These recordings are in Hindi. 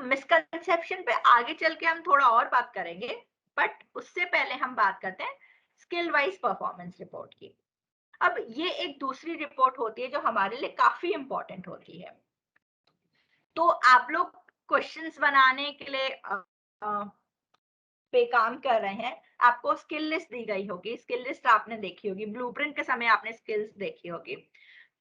मिसकंसेप्शन पे आगे चल के हम थोड़ा और बात करेंगे, बट उससे पहले हम बात करते हैं स्किल वाइज परफॉर्मेंस रिपोर्ट की। अब ये एक दूसरी रिपोर्ट होती है जो हमारे लिए काफी इंपॉर्टेंट होती है। तो आप लोग क्वेश्चंस बनाने के लिए पे काम कर रहे हैं, आपको स्किल लिस्ट दी गई होगी, स्किल लिस्ट आपने देखी होगी, ब्लूप्रिंट के समय आपने स्किल्स देखी होगी।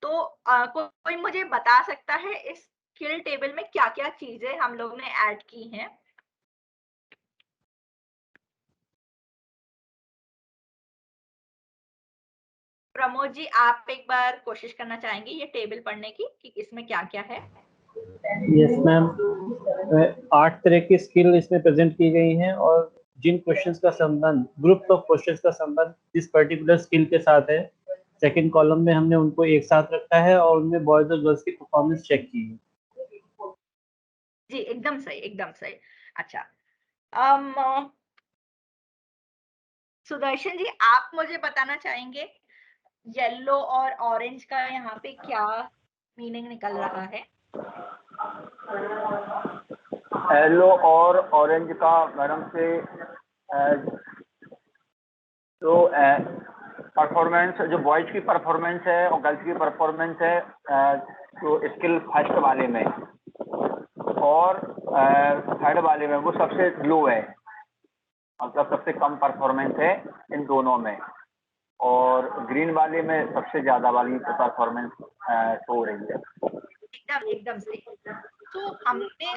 तो कोई मुझे बता सकता है इस स्किल टेबल में क्या क्या चीजें हम लोग ने ऐड की हैं? प्रमोद जी, आप एक बार कोशिश करना चाहेंगे ये टेबल पढ़ने की कि इसमें क्या क्या है? यस मैम, 8 तरह की स्किल इसमें प्रेजेंट की गई हैं और जिन क्वेश्चंस का संबंध, ग्रुप ऑफ क्वेश्चंस का संबंध इस पर्टिकुलर स्किल के साथ है, सेकंड कॉलम में हमने उनको एक साथ रखा है और उनमें बॉयज और गर्ल्स की परफॉर्मेंस चेक की है। जी एकदम सही, एकदम सही। अच्छा, सुदर्शन जी, आप मुझे बताना चाहेंगे येलो और ऑरेंज का यहाँ पे क्या मीनिंग निकल रहा है? येलो और ऑरेंज का मैडम से तो परफॉर्मेंस, जो बॉयज की परफॉर्मेंस है और गर्ल्स की परफॉर्मेंस है तो स्किल फर्स्ट वाले में और थर्ड वाले में वो सबसे लो है, मतलब सबसे कम परफॉर्मेंस है इन दोनों में, और ग्रीन वाले में सबसे ज्यादा वाली परफॉर्मेंस हो रही है। एकदम एकदम सही। तो हमने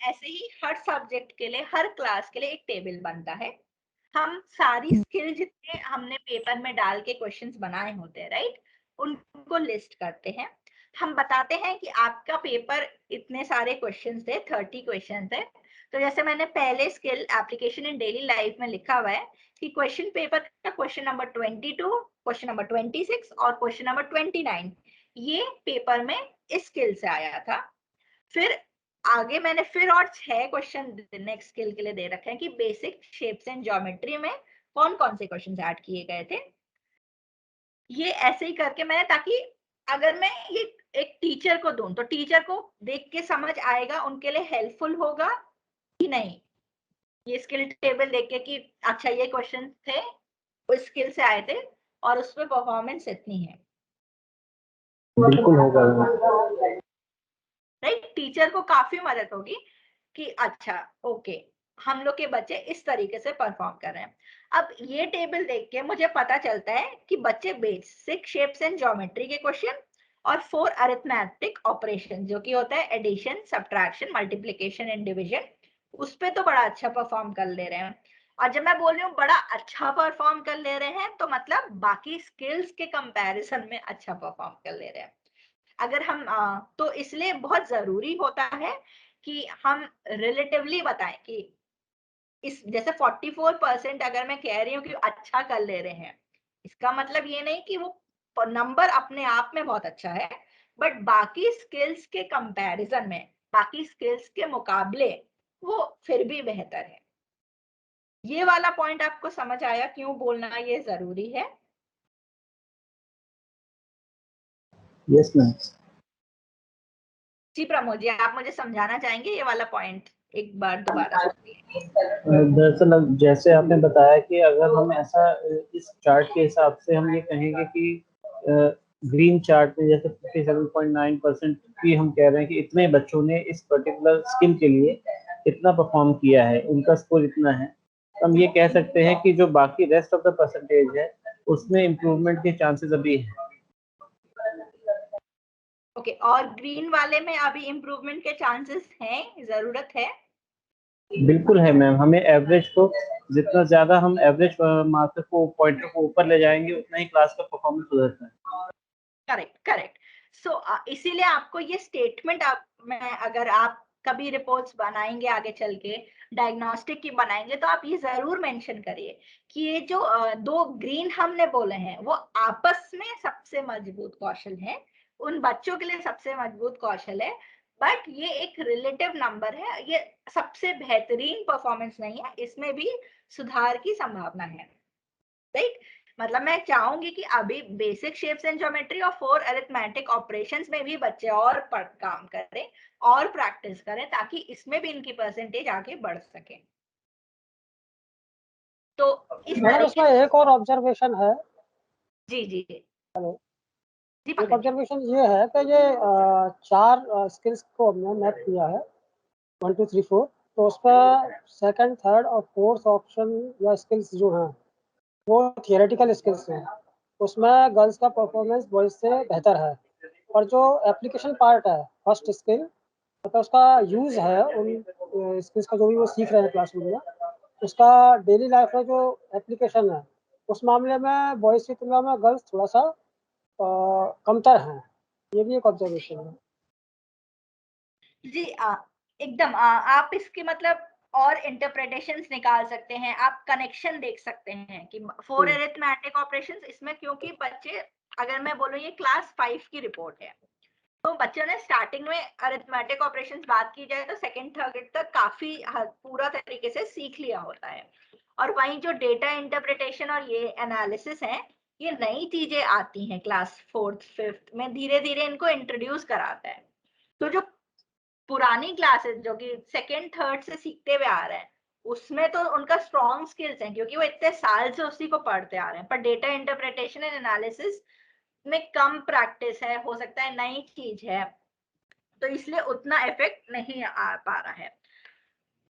ऐसे ही हर सब्जेक्ट के लिए, हर क्लास के लिए एक टेबल बनता है। हम सारी स्किल जितने हमने पेपर में डाल के क्वेश्चंस बनाए होते हैं, राइट, उनको लिस्ट करते हैं। हम बताते हैं कि आपका पेपर इतने सारे क्वेश्चंस थे, 30 क्वेश्चंस थे। तो जैसे मैंने पहले skill application in daily life में लिखा हुआ है कि क्वेश्चन पेपर का क्वेश्चन नंबर 22, क्वेश्चन नंबर 26 और क्वेश्चन नंबर 29 ये पेपर में इस स्किल से आया था। फिर आगे मैंने फिर और 6 क्वेश्चन नेक्स्ट स्किल के लिए दे रखे हैं कि बेसिक शेप्स एंड ज्योमेट्री में कौन कौन से क्वेश्चन ऐड किए गए थे। ये ऐसे ही करके मैंने, ताकि अगर मैं ये एक टीचर को दूं तो टीचर को देख के समझ आएगा, उनके लिए हेल्पफुल होगा कि नहीं, ये स्किल टेबल देख के कि अच्छा ये क्वेश्चन थे उस स्किल से आए थे और उस पर परफॉर्मेंस इतनी है। बिल्कुल होगा राइट, टीचर को काफी मदद होगी कि अच्छा ओके, हम लोग के बच्चे इस तरीके से परफॉर्म कर रहे हैं। अब ये टेबल देख के मुझे पता चलता है कि बच्चे बेसिक शेप्स एंड ज्योमेट्री के क्वेश्चन और 4 अरिथमेटिक ऑपरेशन जो कि होता है addition, subtraction, multiplication and division, उस पे तो बड़ा अच्छा परफॉर्म कर ले रहे हैं। और जब मैं बोल रही हूँ बड़ा अच्छा परफॉर्म कर ले रहे हैं, तो मतलब बाकी स्किल्स के कंपैरिजन में अच्छा परफॉर्म कर ले रहे हैं। अगर हम तो इसलिए बहुत जरूरी होता है कि हम रिलेटिवली बताएं कि इस जैसे 44% अगर मैं कह रही हूँ कि अच्छा कर ले रहे हैं, इसका मतलब ये नहीं कि वो नंबर अपने आप में बहुत अच्छा है, बट बाकी स्किल्स के कंपैरिजन में, बाकी स्किल्स के मुकाबले वो फिर भी बेहतर है। ये वाला पॉइंट आपको समझ आया क्यों बोलना ये जरूरी है? Yes ma'am. जी प्रमोद जी, आप मुझे समझाना चाहेंगे ये वाला पॉइंट एक बार दोबारा से? दरअसल जैसे आपने बताया कि अगर हम ऐसा इस चार्ट के हिसाब से हम ये कहेंगे कि ग्रीन चार्ट में जैसे 57.9% की हम कह रहे हैं कि इतने बच्चों ने इस पर्टिकुलर स्किल के लिए इतना परफॉर्म किया है, उनका स्कोर इतना है, तो हम ये कह सकते हैं कि जो बाकी रेस्ट ऑफ द परसेंटेज है उसमें इम्प्रूवमेंट के चांसेस अभी हैं। ओके, और ग्रीन वाले में अभी इम्प्रूवमेंट के चांसेस हैं, जरूरत है? बिल्कुल है मैम, हमें एवरेज को, जितना ज्यादा हम एवरेज मार्कर को, पॉइंटर को ऊपर ले जाएंगे उतना ही क्लास का परफॉर्मेंस सुधरता है। Correct correct. सो इसीलिए आपको ये स्टेटमेंट, आप मैं अगर आप कभी रिपोर्ट्स बनाएंगे आगे चल के, डायग्नोस्टिक की बनाएंगे, तो आप ये जरूर मेंशन करिए कि ये जो दो ग्रीन हमने बोले हैं वो आपस में सबसे मजबूत कौशल है, उन बच्चों के लिए सबसे मजबूत कौशल है, बट ये एक रिलेटिव नंबर है, ये सबसे बेहतरीन परफॉर्मेंस नहीं है, इसमें भी सुधार की संभावना है। राइट, मतलब मैं चाहूंगी कि अभी बेसिक शेप्स एंड ज्योमेट्री और 4 अरिथमेटिक ऑपरेशंस में भी बच्चे और काम करें और प्रैक्टिस करें, ताकि इसमें भी इनकी परसेंटेज आगे बढ़ सके। तो इस मैडम तरीके इसमें एक और ऑब्जर्वेशन है। जी जी जी हेलो, जी एक पंकज जी। ऑब्जर्वेशन ये है कि ये 4 स्किल्स को हमने मैप किया है 1 2 3 4। तो उसमें सेकंड, थर्ड और फोर्थ ऑप्शन या स्किल्स जो हैं वो थियोरेटिकल स्किल्स हैं। उसमें गर्ल्स का परफॉर्मेंस बॉयज से बेहतर है। और जो एप्लीकेशन पार्ट है, फर्स्ट स्किल मतलब उसका यूज़ है उन स्किल्स का जो भी वो सीख रहे हैं क्लासरूम में, उसका डेली लाइफ में जो एप्लीकेशन है, उस मामले में बॉयज की तुलना में गर्ल्स थोड़ा सा कमतर हैं। ये भी एक ऑब्जर्वेशन है। जी एकदम आप इसके मतलब और इंटरप्रिटेशंस निकाल सकते हैं, आप कनेक्शन देख सकते हैं कि 4 अरिथमेटिक ऑपरेशंस इसमें, क्योंकि बच्चे, अगर मैं बोलूँ ये क्लास 5 की रिपोर्ट है, तो बच्चों ने स्टार्टिंग में अरिथमेटिक ऑपरेशंस बात की जाए तो सेकंड थर्ड तक काफी पूरा तरीके से सीख लिया होता है। और वहीं जो डेटा इंटरप्रिटेशन और ये एनालिसिस है, ये नई चीजें आती हैं क्लास 4th 5th में, धीरे धीरे इनको इंट्रोड्यूस कराता है। तो जो पुरानी क्लासेस जो कि सेकंड थर्ड से सीखते हुए आ रहे हैं, उसमें तो उनका स्ट्रॉन्ग स्किल्स हैं, क्योंकि वो इतने साल से उसी को पढ़ते आ रहे हैं। पर डेटा इंटरप्रिटेशन एंड एनालिसिस में कम प्रैक्टिस है, हो सकता है नई चीज है, तो इसलिए उतना इफेक्ट नहीं आ पा रहा है।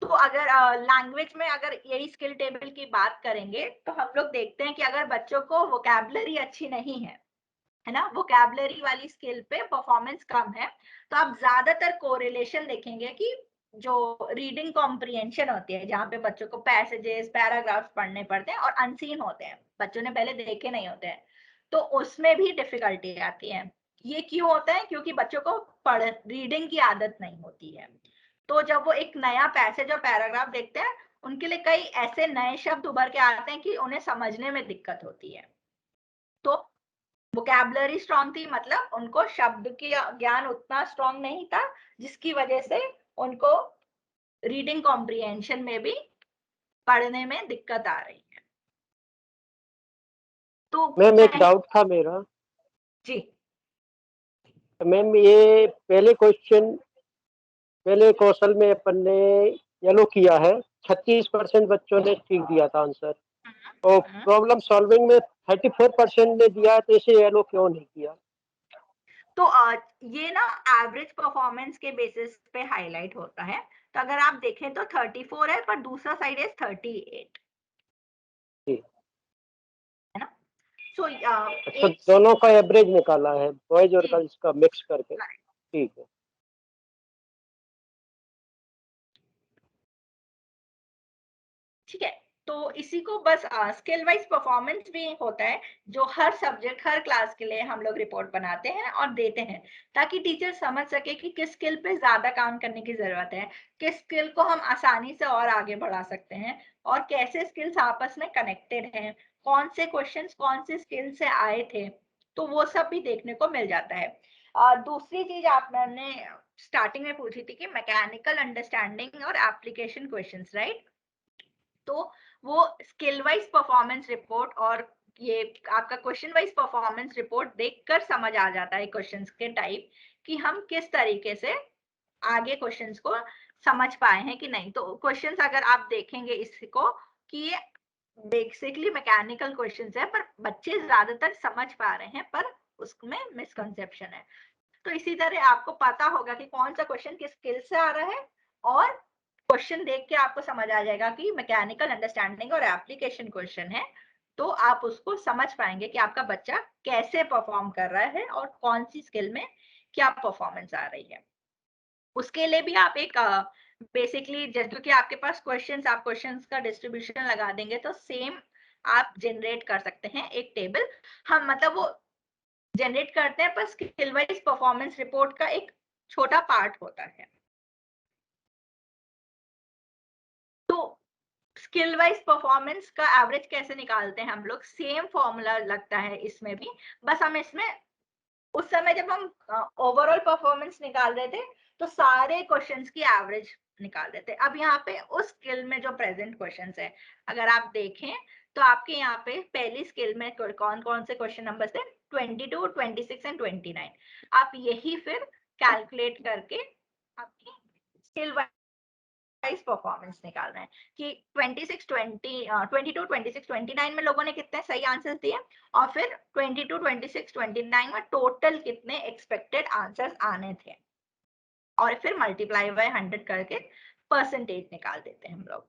तो अगर लैंग्वेज में अगर यही स्किल टेबल की बात करेंगे, तो हम लोग देखते हैं कि अगर बच्चों को वोकैबुलरी अच्छी नहीं है ना, वोकैबुलरी वाली स्किल पे परफॉर्मेंस कम है, तो आप ज्यादातर कोरिलेशन देखेंगे कि जो रीडिंग कॉम्प्रिहेंशन होती है, जहाँ पे बच्चों को पैसेजेस पैराग्राफ्स पढ़ने पड़ते हैं और अनसीन होते हैं, बच्चों ने पहले देखे नहीं होते हैं, तो उसमें भी डिफिकल्टी आती है। ये क्यों होता है? क्योंकि बच्चों को रीडिंग की आदत नहीं होती है। तो जब वो एक नया पैसेज और पैराग्राफ देखते हैं, उनके लिए कई ऐसे नए शब्द उभर के आते हैं कि उन्हें समझने में दिक्कत होती है। तो वोकैबुलरी स्ट्रांग थी, मतलब उनको शब्द की ज्ञान उतना स्ट्रांग नहीं था, जिसकी वजह से उनको रीडिंग कॉम्प्रिहेंशन में भी पढ़ने में दिक्कत आ रही है। तो मैम एक डाउट था मेरा। जी मैम ये पहले कौशल में अपन ने येलो किया है, 36% बच्चों ने ठीक दिया था आंसर, और प्रॉब्लम सॉल्विंग में 34% ने दिया है, तो इसे येलो क्यों नहीं किया? तो ये ना एवरेज परफॉर्मेंस के बेसिस पे हाईलाइट होता है। तो अगर आप देखें तो 34 है, पर दूसरा साइड है 38, जी। है ना। सो अच्छा, दोनों का एवरेज निकाला है, बॉयज और गर्ल्स का मिक्स करके, ठीक है। ठीक है, तो इसी को बस स्किल वाइज परफॉर्मेंस भी होता है, जो हर सब्जेक्ट हर क्लास के लिए हम लोग रिपोर्ट बनाते हैं और देते हैं, ताकि टीचर समझ सके कि किस स्किल पे ज्यादा काम करने की जरूरत है, किस स्किल को हम आसानी से और आगे बढ़ा सकते हैं, और कैसे स्किल्स आपस में कनेक्टेड हैं, कौन से क्वेश्चंस कौन से स्किल से आए थे, तो वो सब भी देखने को मिल जाता है। दूसरी चीज आपने स्टार्टिंग में पूछी थी कि मैकेनिकल अंडरस्टैंडिंग और एप्लीकेशन क्वेश्चंस, राइट। तो वो स्किल वाइज परफॉर्मेंस रिपोर्ट और ये आपका क्वेश्चन वाइज परफॉर्मेंस रिपोर्ट देखकर समझ आ जाता है क्वेश्चंस के टाइप, कि हम किस तरीके से आगे क्वेश्चंस को समझ पाए हैं कि नहीं। तो क्वेश्चंस अगर आप देखेंगे इसको, कि ये बेसिकली मैकेनिकल क्वेश्चंस है, पर बच्चे ज्यादातर समझ पा रहे हैं, पर उसमें मिसकंसेप्शन है। तो इसी तरह आपको पता होगा कि कौन सा क्वेश्चन किस स्किल से आ रहा है, और क्वेश्चन देख के आपको समझ आ जाएगा कि मैकेनिकल अंडरस्टैंडिंग और एप्लीकेशन क्वेश्चन है, तो आप उसको समझ पाएंगे कि आपका बच्चा कैसे परफॉर्म कर रहा है और कौन सी स्किल में क्या परफॉर्मेंस आ रही है। उसके लिए भी आप एक बेसिकली जैसे कि आपके पास क्वेश्चंस, आप क्वेश्चंस का डिस्ट्रीब्यूशन लगा देंगे तो सेम आप जनरेट कर सकते हैं एक टेबल। हम मतलब वो जनरेट करते हैं, पर स्किल वाइज परफॉर्मेंस रिपोर्ट का एक छोटा पार्ट होता है। तो स्किल वाइज परफॉर्मेंस का एवरेज कैसे निकालते हैं हम लोग? सेम फॉर्मूला लगता है इसमें भी, बस हम इसमें उस समय जब हम ओवरऑल परफॉर्मेंस निकाल रहे थे, तो सारे क्वेश्चंस की एवरेज निकाल देते हैं। अब यहाँ पे उस स्किल में जो प्रेजेंट क्वेश्चंस है अगर आप देखें तो आपके यहाँ पे पहली स्किल में कौन कौन से क्वेश्चन नंबर थे 22, 26 एंड 29। आप यही फिर कैलकुलेट करके आपकी स्किल वाइज परफॉर्मेंस निकालना है कि 22, 26, 29 में लोगों ने कितने सही आंसर्स दिए और फिर 22, 26, 29 में टोटल कितने एक्सपेक्टेड आंसर्स आने थे और फिर मल्टीप्लाई बाय 100 करके परसेंटेज निकाल देते हैं हम लोग।